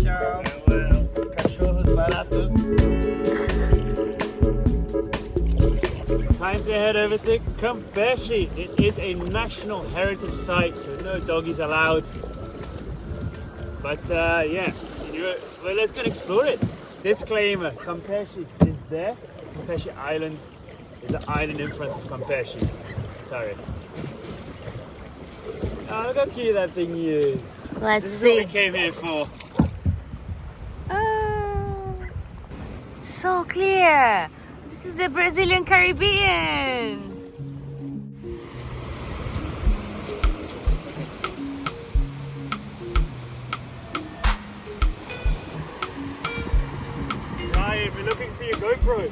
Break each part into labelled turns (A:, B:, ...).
A: Ciao. Cachorros baratos.
B: Time to head over to Campeche. It is a national heritage site, so no doggies allowed. But yeah, well, let's go and explore it. Disclaimer, Campeche is there. Campeche Island is the island in front of Campeche. Sorry. Oh, look how cute that thing is.
C: Let's
B: This is
C: see.
B: what we came here for.
C: Oh, so clear. This is the Brazilian Caribbean.
B: Ryan, we're looking for your GoPro.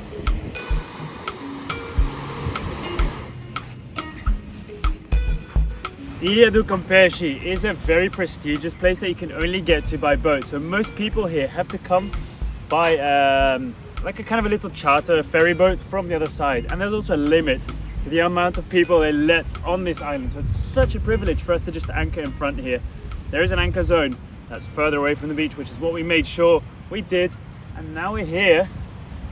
B: Ilha do Campeche is a very prestigious place that you can only get to by boat. So most people here have to come by like a kind of a little charter, a ferry boat from the other side. And there's also a limit to the amount of people they let on this island. So it's such a privilege for us to just anchor in front here. There is an anchor zone that's further away from the beach, which is what we made sure we did. And now we're here.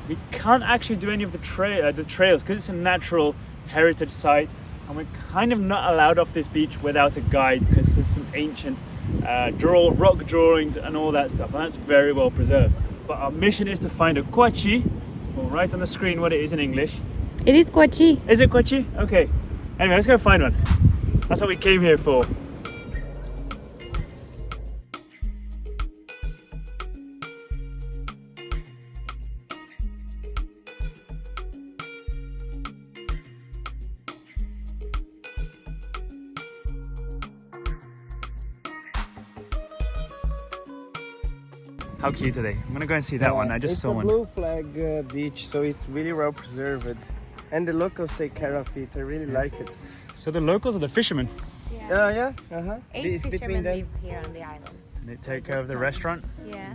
B: We can't actually do any of the trails because it's a natural heritage site. And we're kind of not allowed off this beach without a guide because there's some ancient rock drawings and all that stuff, and that's very well preserved. But our mission is to find a quachi. We'll write on the screen what it is in English.
C: It is quachi.
B: Is it quachi? Okay. Anyway, let's go find one. That's what we came here for. How cute are they? I'm gonna go and see that one. I just saw one.
A: It's a blue flag beach, so it's really well preserved. And the locals take care of it. I really like it.
B: So the locals are the fishermen.
A: Yeah.
C: 8
A: It's between
C: fishermen
A: them.
C: live here on the island.
B: They take care of the restaurant.
C: Yeah.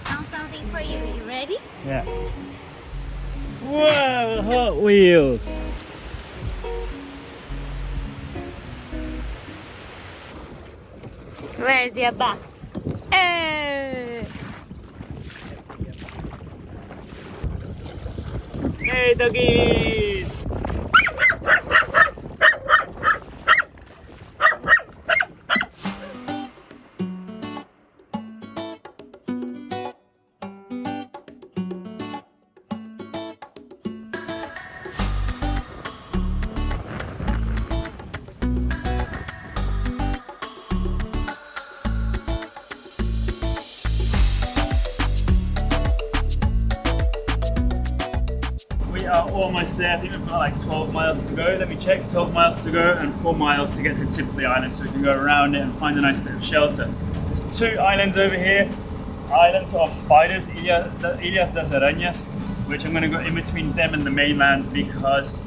C: Found something for you. You ready?
B: Yeah. Whoa, Hot Wheels.
C: Where's Yabá?
B: Hey, doggies. We are almost there. I think we've got like 12 miles to go. Let me check. 12 miles to go and 4 miles to get to the tip of the island so we can go around it and find a nice bit of shelter. There's 2 islands over here. Island of Spiders, Ilhas das Aranhas, which I'm going to go in between them and the mainland because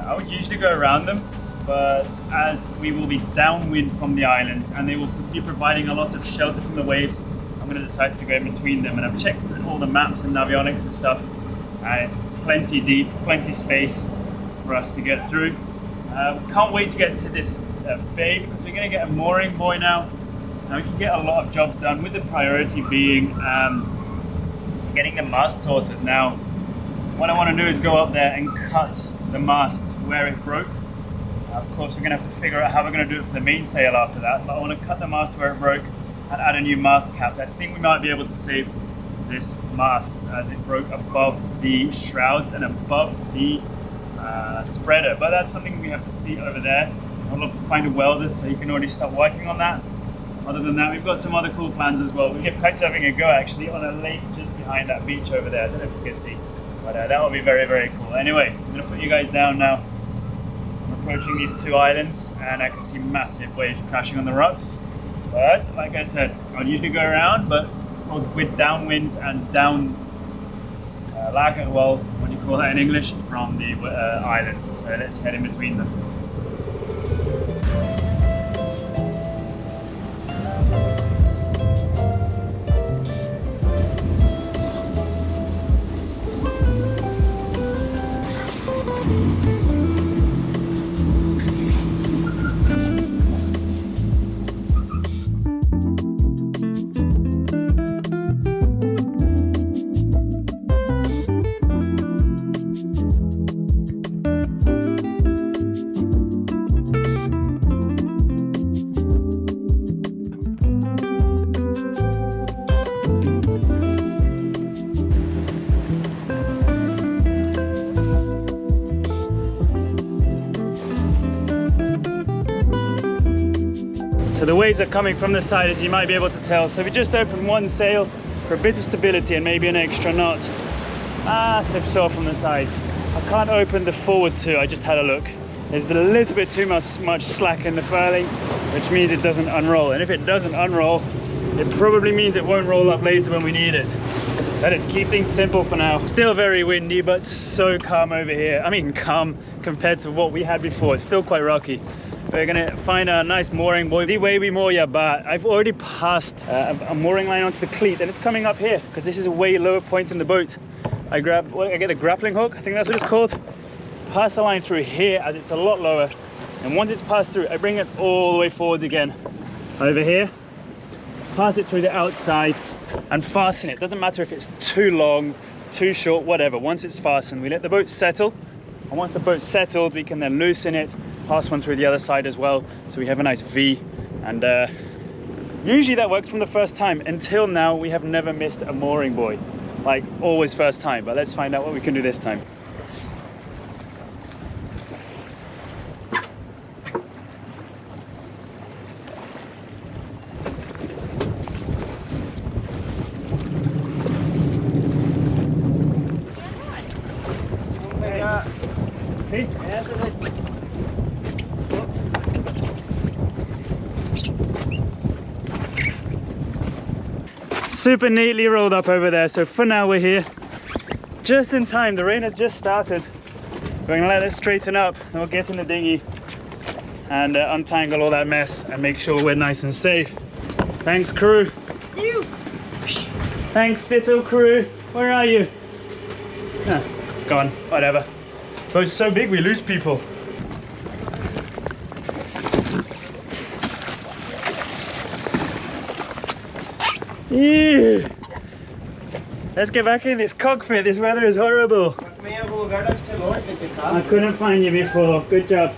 B: I would usually go around them, but as we will be downwind from the islands and they will be providing a lot of shelter from the waves, I'm going to decide to go in between them. And I've checked all the maps and navionics and stuff, and it's plenty deep, plenty space for us to get through. Can't wait to get to this bay because we're going to get a mooring buoy now, and we can get a lot of jobs done, with the priority being getting the mast sorted. Now, what I want to do is go up there and cut the mast where it broke. Of course, we're going to have to figure out how we're going to do it for the mainsail after that, but I want to cut the mast where it broke and add a new mast cap. I think we might be able to save this mast as it broke above the shrouds and above the spreader, but that's something we have to see over there. I'd love to find a welder so you can already start working on that. Other than that, we've got some other cool plans as well. We're quite having a go actually on a lake just behind that beach over there. I don't know if you can see, but that will be very, very cool. Anyway, I'm going to put you guys down now. I'm approaching these 2 islands and I can see massive waves crashing on the rocks. But like I said, I'll usually go around, but with downwind and down lag, well, what do you call that in English, from the islands. So let's head in between them. So the waves are coming from the side, as you might be able to tell. So we just opened one sail for a bit of stability and maybe an extra knot. Slip saw from the side. I can't open the forward two, I just had a look. There's a little bit too much slack in the furling, which means it doesn't unroll. And if it doesn't unroll, it probably means it won't roll up later when we need it. So let's keep things simple for now. Still very windy, but so calm over here. I mean, calm compared to what we had before. It's still quite rocky. We're gonna find a nice mooring buoy. The way we moor Yabá, I've already passed a mooring line onto the cleat, and it's coming up here because this is a way lower point in the boat. I get a grappling hook, I think that's what it's called. Pass the line through here as it's a lot lower, and once it's passed through, I bring it all the way forwards again. Over here, pass it through the outside and fasten it. Doesn't matter if it's too long, too short, whatever. Once it's fastened, we let the boat settle, and once the boat's settled, we can then loosen it, pass one through the other side as well, so we have a nice V. And usually that works from the first time. Until now, we have never missed a mooring buoy, like always first time. But let's find out what we can do this time. See? Super neatly rolled up over there. So for now we're here just in time. The rain has just started. We're gonna let it straighten up, then we'll get in the dinghy and untangle all that mess and make sure we're nice and safe. Thanks, crew. Thanks, little crew. Where are you? Gone, whatever. Boat's so big we lose people. Ew. Let's get back in this cockpit. This weather is horrible. I couldn't find you before. Good job.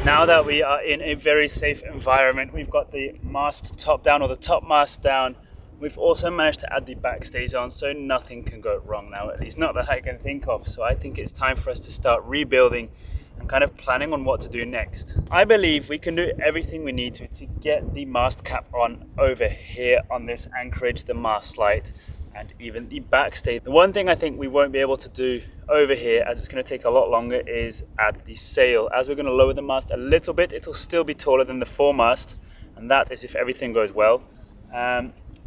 B: Now that we are in a very safe environment, we've got the mast top down, or the top mast down. We've also managed to add the backstays on, so nothing can go wrong now, at least not that I can think of. So I think it's time for us to start rebuilding and kind of planning on what to do next. I believe we can do everything we need to get the mast cap on over here on this anchorage, the mast light, and even the backstay. The one thing I think we won't be able to do over here, as it's going to take a lot longer, is add the sail. As we're going to lower the mast a little bit, it'll still be taller than the foremast, and that is if everything goes well.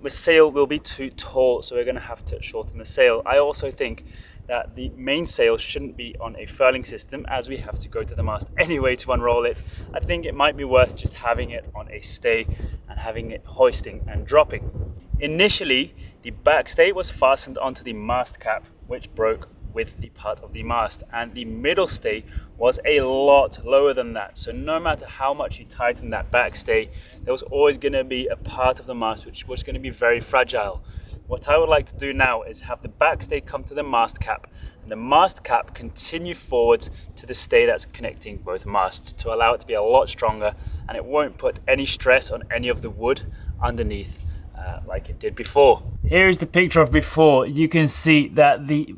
B: The sail will be too tall, so we're going to have to shorten the sail. I also think that the main sail shouldn't be on a furling system, as we have to go to the mast anyway to unroll it. I think it might be worth just having it on a stay and having it hoisting and dropping. Initially, the backstay was fastened onto the mast cap, which broke with the part of the mast, and the middle stay was a lot lower than that. So no matter how much you tighten that backstay, there was always going to be a part of the mast which was going to be very fragile. What I would like to do now is have the backstay come to the mast cap, and the mast cap continue forwards to the stay that's connecting both masts, to allow it to be a lot stronger, and it won't put any stress on any of the wood underneath like it did before. Here's the picture of before. You can see that the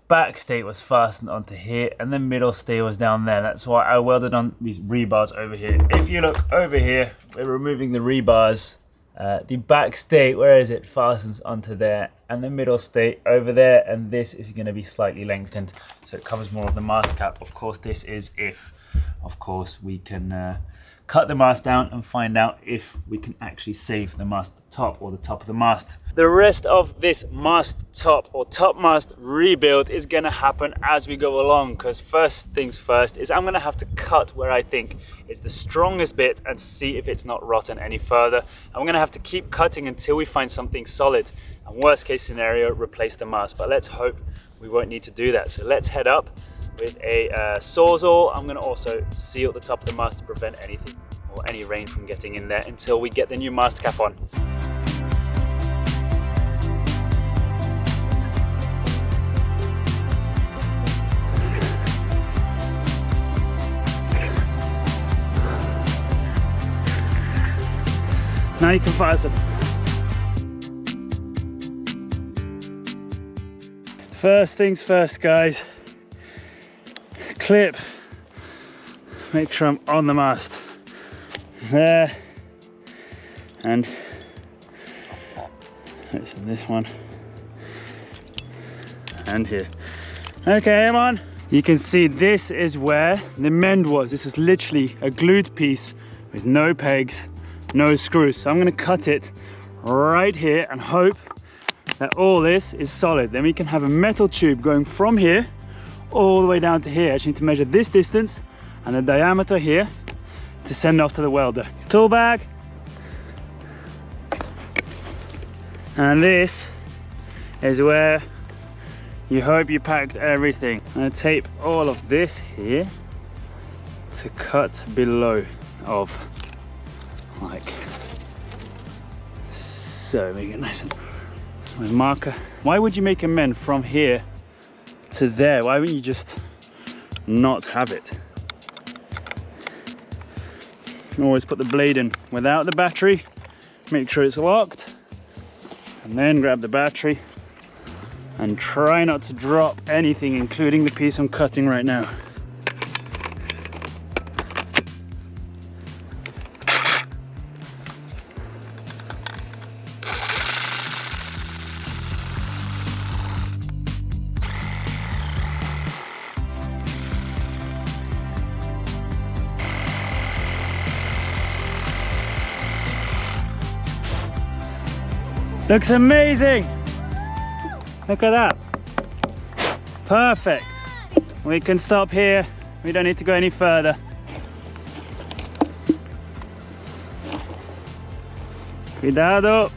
B: backstay was fastened onto here and the middle stay was down there. That's why I welded on these rebars over here. If you look over here, we're removing the rebars. The backstay, where is it, fastens onto there, and the middle stay over there, and this is going to be slightly lengthened so it covers more of the mast cap. Of course, this is if, of course, we can cut the mast down and find out if we can actually save the mast top or the top of the mast. The rest of this mast top or top mast rebuild is gonna happen as we go along, because first things first is I'm gonna have to cut where I think is the strongest bit and see if it's not rotten any further. And we're gonna have to keep cutting until we find something solid. And worst case scenario, replace the mast. But let's hope we won't need to do that. So let's head up with a sawzall. I'm gonna also seal the top of the mast to prevent anything or any rain from getting in there until we get the new mast cap on. Now you can fasten. First things first, guys. Clip. Make sure I'm on the mast. There. And this one. And here. Okay, I'm on. You can see this is where the mend was. This is literally a glued piece with no pegs, no screws. So I'm gonna cut it right here and hope that all this is solid. Then we can have a metal tube going from here all the way down to here. I just need to measure this distance and the diameter here to send off to the welder. Tool bag. And this is where you hope you packed everything. I'm gonna tape all of this here to cut below of like so. Make it nice and my marker. Why would you make a mend from here to there? Why wouldn't you just not have it? Always put the blade in without the battery, make sure it's locked, and then grab the battery and try not to drop anything, including the piece I'm cutting right now. Looks amazing! Look at that. Perfect. We can stop here. We don't need to go any further. Cuidado.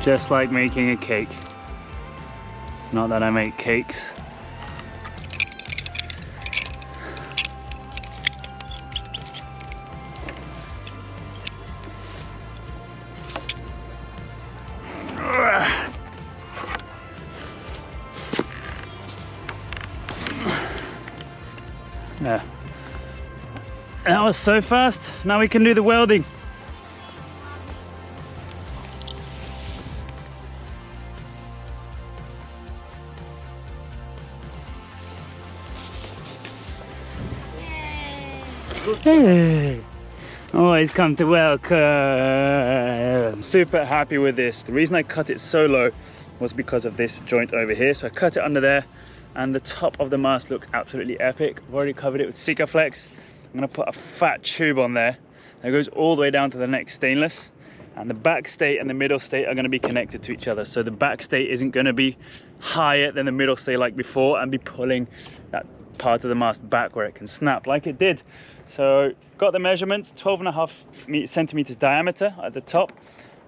B: Just like making a cake. Not that I make cakes. There. That was so fast. Now we can do the welding. Hey. Always come to welcome. Super happy with this. The reason I cut it so low was because of this joint over here. So I cut it under there, and the top of the mast looks absolutely epic. I've already covered it with Sikaflex. I'm gonna put a fat tube on there that goes all the way down to the next stainless, and the back stay and the middle stay are gonna be connected to each other. So the back stay isn't gonna be higher than the middle stay like before and be pulling that part of the mast back where it can snap like it did. So got the measurements, 12.5 centimeters diameter at the top,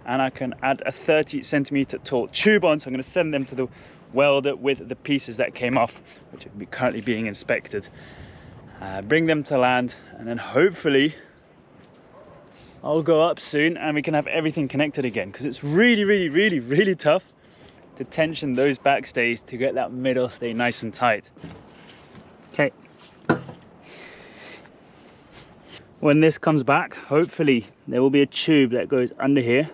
B: and I can add a 30 centimeter tall tube on. So I'm gonna send them to the welder with the pieces that came off, which are currently being inspected. Bring them to land, and then hopefully I'll go up soon and we can have everything connected again, because it's really tough to tension those back stays to get that middle stay nice and tight. Okay. When this comes back, hopefully there will be a tube that goes under here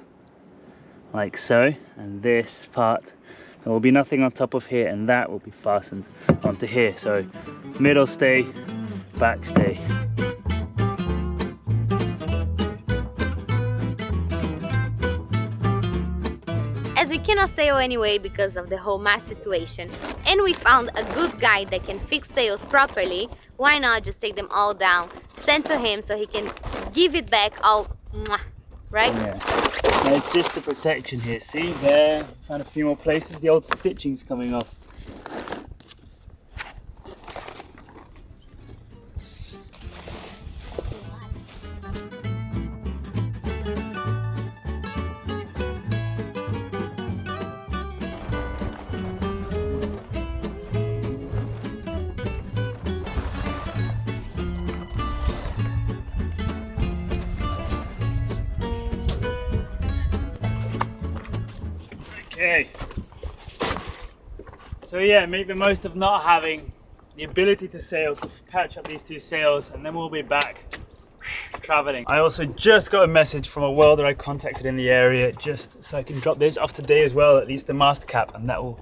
B: like so, and this part, there will be nothing on top of here, and that will be fastened onto here. So middle stay, back stay.
C: As we cannot say sail anyway because of the whole MAST situation, and we found a good guy that can fix sails properly. Why not just take them all down, send to him so he can give it back all, right?
B: Yeah. Now it's just the protection here. See there, found a few more places. The old stitching's coming off. Okay, so yeah, make the most of not having the ability to sail, to patch up these two sails, and then we'll be back traveling. I also just got a message from a welder I contacted in the area, just so I can drop this off today as well, at least the mast cap, and that will,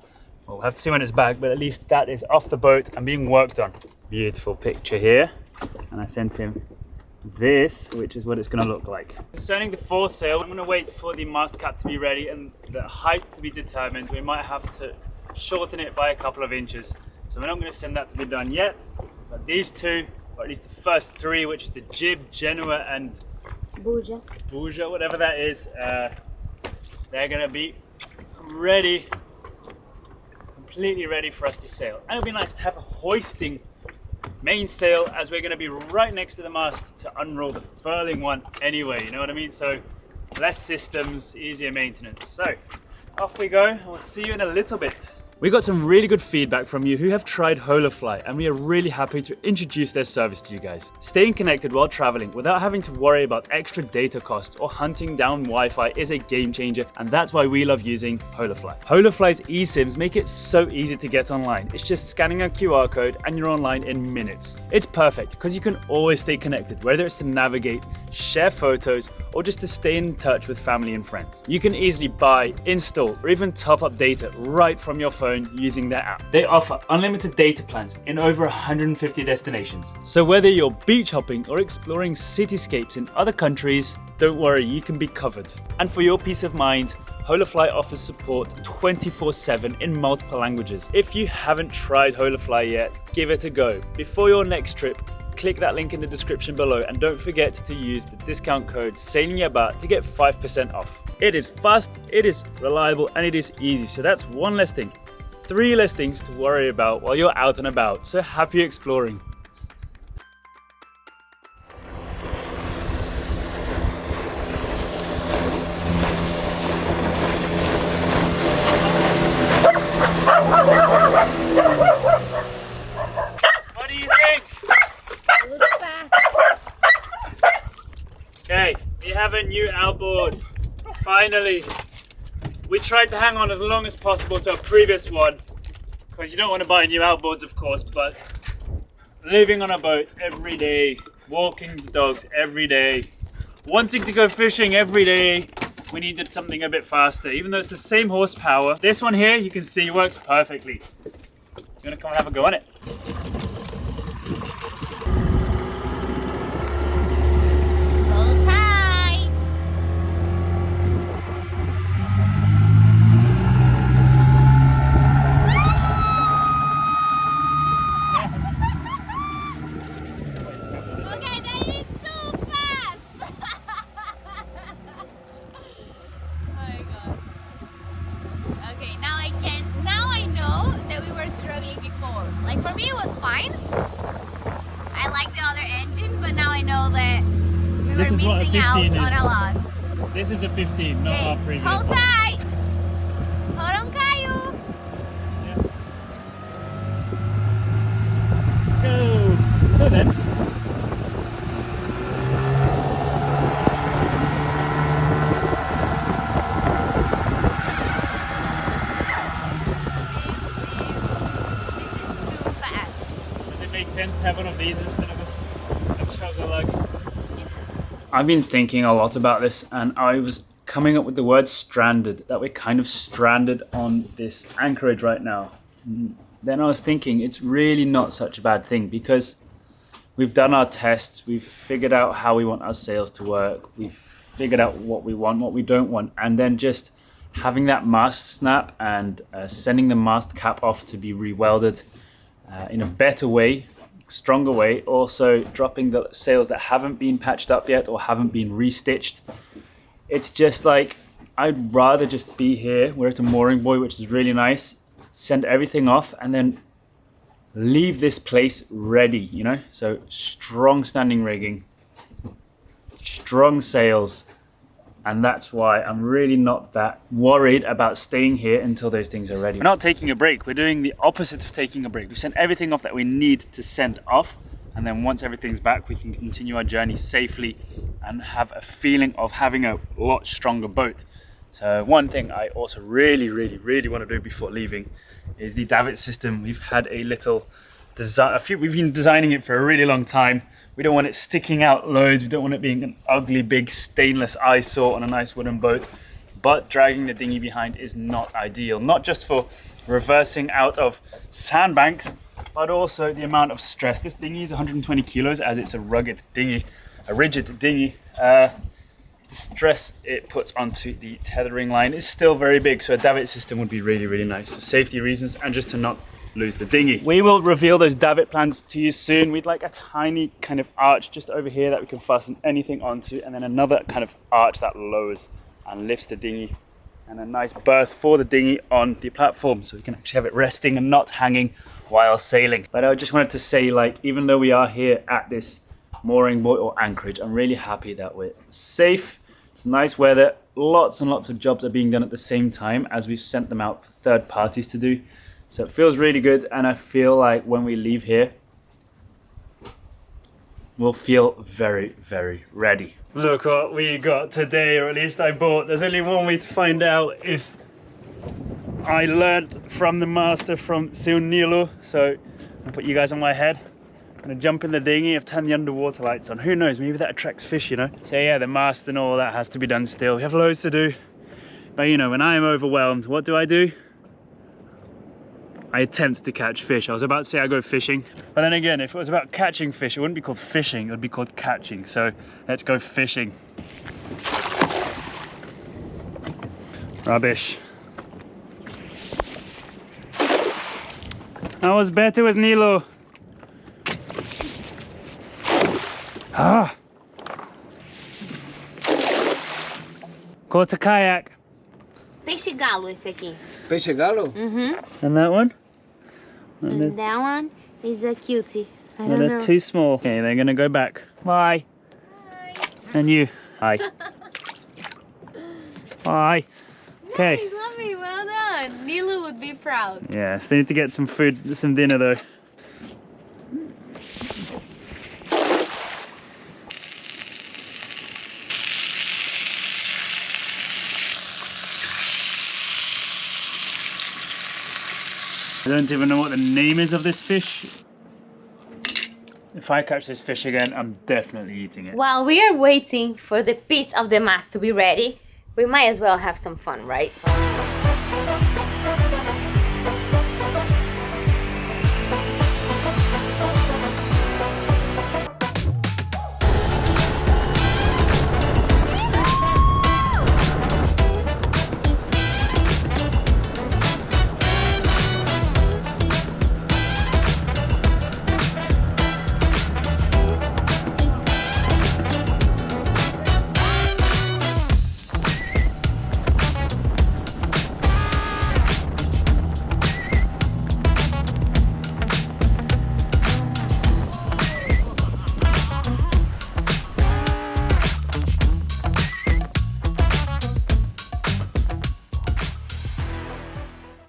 B: well, we'll have to see when it's back, but at least that is off the boat and being worked on. Beautiful picture here, and I sent him this, which is what it's going to look like. Concerning the foresail, I'm going to wait for the mast cap to be ready and the height to be determined. We might have to shorten it by a couple of inches, so we're not going to send that to be done yet, but these two, or at least the first three, which is the jib, Genoa and Bouja, whatever that is, they're going to be ready, completely ready for us to sail. And it'll be nice to have a hoisting mainsail, as we're going to be right next to the mast to unroll the furling one anyway, you know what I mean? So less systems, easier maintenance. So off we go, and we'll see you in a little bit. We got some really good feedback from you who have tried Holofly, and we are really happy to introduce their service to you guys. Staying connected while traveling without having to worry about extra data costs or hunting down Wi-Fi is a game changer, and that's why we love using Holofly. Holofly's eSIMs make it so easy to get online. It's just scanning a QR code and you're online in minutes. It's perfect because you can always stay connected, whether it's to navigate, share photos, or just to stay in touch with family and friends. You can easily buy, install, or even top up data right from your phone using their app. They offer unlimited data plans in over 150 destinations. So whether you're beach hopping or exploring cityscapes in other countries, don't worry, you can be covered. And for your peace of mind, Holofly offers support 24/7 in multiple languages. If you haven't tried Holofly yet, give it a go. Before your next trip, click that link in the description below, and don't forget to use the discount code Yabá to get 5% off. It is fast, it is reliable, and it is easy. So that's one less thing. 3 less things to worry about while you're out and about. So happy exploring. What do you think?
C: It looks fast.
B: Okay, we have a new outboard. Finally. We tried to hang on as long as possible to our previous one, because you don't want to buy new outboards, of course, but living on a boat every day, walking the dogs every day, wanting to go fishing every day, we needed something a bit faster. Even though it's the same horsepower, this one here, you can see, works perfectly. You want to come and have a go on it?
C: Hold tight. Okay, that is so fast. Oh my gosh. Okay, now I know that we were struggling before. Like for me it was fine. I like the other engine, but now I know that we were missing out on a lot.
B: This is a 15, not our previous
C: Hold
B: one.
C: tight. Hold on, Caio.
B: Go! Go then.
C: This is too fast.
B: Does it make sense to have one of these instead of a chugger lug? I've been thinking a lot about this, and I was coming up with the word stranded, that we're kind of stranded on this anchorage right now. Then I was thinking it's really not such a bad thing, because we've done our tests, we've figured out how we want our sails to work, we've figured out what we want, what we don't want, and then just having that mast snap and sending the mast cap off to be rewelded in a better way, stronger way. Also dropping the sails that haven't been patched up yet or haven't been restitched. It's just like, I'd rather just be here. We're at a mooring buoy, which is really nice. Send everything off and then leave this place ready, you know? So strong standing rigging, strong sails. And that's why I'm really not that worried about staying here until those things are ready. We're not taking a break. We're doing the opposite of taking a break. We've sent everything off that we need to send off. And then once everything's back, we can continue our journey safely and have a feeling of having a lot stronger boat. So one thing I also really want to do before leaving is the davit system. We've had a little design, we've been designing it for a really long time. We don't want it sticking out loads. We don't want it being an ugly big stainless eyesore on a nice wooden boat. But dragging the dinghy behind is not ideal. Not just for reversing out of sandbanks, but also the amount of stress. This dinghy is 120 kilos as it's a rugged dinghy, a rigid dinghy. The stress it puts onto the tethering line is still very big. So a davit system would be really nice for safety reasons and just to not lose the dinghy. We will reveal those davit plans to you soon. We'd like a tiny kind of arch just over here that we can fasten anything onto, and then another kind of arch that lowers and lifts the dinghy, and a nice berth for the dinghy on the platform so we can actually have it resting and not hanging while sailing. But I just wanted to say, like, even though we are here at this mooring buoy or anchorage, I'm really happy that we're safe. It's nice weather. Lots and lots of jobs are being done at the same time as we've sent them out for third parties to do. So it feels really good, and I feel like when we leave here, we'll feel very ready. Look what we got today, or at least I bought. There's only one way to find out if I learned from the master from Nilo. So I'll put you guys on my head. I'm gonna jump in the dinghy, I've turned the underwater lights on. Who knows, maybe that attracts fish, you know? So yeah, the mast and all that has to be done still. We have loads to do. But you know, when I am overwhelmed, what do? I attempt to catch fish. I was about to say I go fishing, but then again, if it was about catching fish, it wouldn't be called fishing, it would be called catching. So let's go fishing. Rubbish. I was better with Nilo. Ah! Caught a kayak.
C: Peixe galo esse aqui.
A: Peixe galo?
B: And that one?
C: And that one is a cutie. I
B: Well,
C: don't
B: they're
C: know.
B: too small. Okay, they're gonna go back. Bye.
C: Hi.
B: And you. Hi. Bye. Okay.
C: Nice, lovely, well done. Nilo would be proud.
B: Yes, they need to get some food, some dinner though. I don't even know what the name is of this fish. If I catch this fish again, I'm definitely eating it.
C: While we are waiting for the piece of the mast to be ready, we might as well have some fun, right?